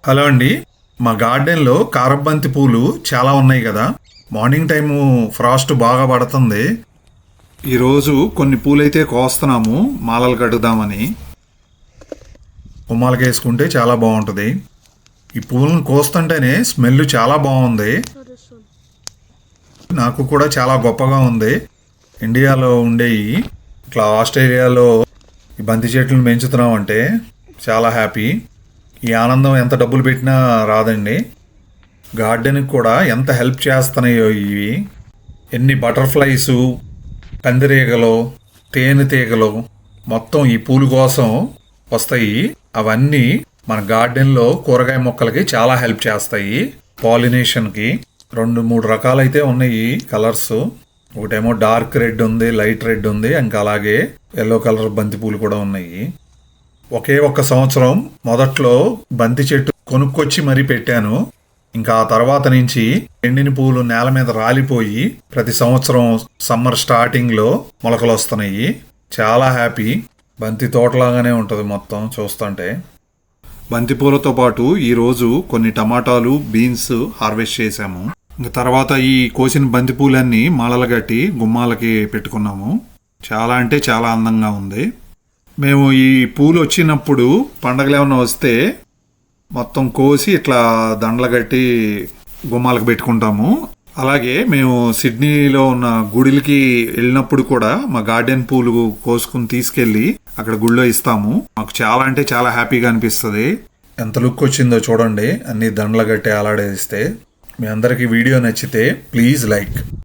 Hello అండి. మా గార్డెన్లో కారబంతి పూలు చాలా ఉన్నాయి కదా. మార్నింగ్ టైము ఫ్రాస్ట్ బాగా పడుతుంది. ఈరోజు కొన్ని పూలైతే కోస్తున్నాము మాలలు కట్టుదామని. గుమ్మాలకి వేసుకుంటే చాలా బాగుంటుంది. ఈ పూలను కోస్తుంటేనే స్మెల్ చాలా బాగుంది. నాకు కూడా చాలా గొప్పగా ఉంది. ఇండియాలో ఉండేవి ఇట్లా ఆస్ట్రేలియాలో ఈ బంతి చెట్లను పెంచుతున్నామంటే చాలా హ్యాపీ. ఈ ఆనందం ఎంత డబ్బులు పెట్టినా రాదండి. గార్డెన్కి కూడా ఎంత హెల్ప్ చేస్తున్నాయో ఇవి. ఎన్ని బటర్ఫ్లైసు, కందిరీగలు, తేనెటీగలు మొత్తం ఈ పూలు కోసం వస్తాయి. అవన్నీ మన గార్డెన్లో కూరగాయ మొక్కలకి చాలా హెల్ప్ చేస్తాయి. పాలినేషన్కి 2-3 రకాలైతే ఉన్నాయి కలర్స్. ఒకటేమో డార్క్ రెడ్ ఉంది, లైట్ రెడ్ ఉంది, ఇంకా అలాగే ఎల్లో కలర్ బంతి పూలు కూడా ఉన్నాయి. ఒకే ఒక్క సంవత్సరం మొదట్లో బంతి చెట్టు కొనుక్కొచ్చి మరీ పెట్టాను. ఇంకా ఆ తర్వాత నుంచి ఎండిన పూలు నేల మీద రాలిపోయి ప్రతి సంవత్సరం సమ్మర్ స్టార్టింగ్లో మొలకలు వస్తున్నాయి. చాలా హ్యాపీ. బంతి తోటలాగానే ఉంటుంది మొత్తం చూస్తుంటే. బంతి పూలతో పాటు ఈరోజు కొన్ని టమాటాలు, బీన్స్ హార్వెస్ట్ చేశాము. ఇంకా తర్వాత ఈ కోసిన బంతి పూలన్నీ మాలలు కట్టి గుమ్మాలకి పెట్టుకున్నాము. చాలా అంటే చాలా అందంగా ఉంది. మేము ఈ పూలు వచ్చినప్పుడు పండగలు ఏమైనా వస్తే మొత్తం కోసి ఇట్లా దండలు కట్టి గుమ్మాలకు పెట్టుకుంటాము. అలాగే మేము సిడ్నీలో ఉన్న గుడిలకి వెళ్ళినప్పుడు కూడా మా గార్డెన్ పూలు కోసుకుని తీసుకెళ్ళి అక్కడ గుడిలో ఇస్తాము. మాకు చాలా అంటే చాలా హ్యాపీగా అనిపిస్తుంది. ఎంత లుక్ వచ్చిందో చూడండి, అన్ని దండలు కట్టి అలాడేస్తే. మీ అందరికీ వీడియో నచ్చితే ప్లీజ్ లైక్.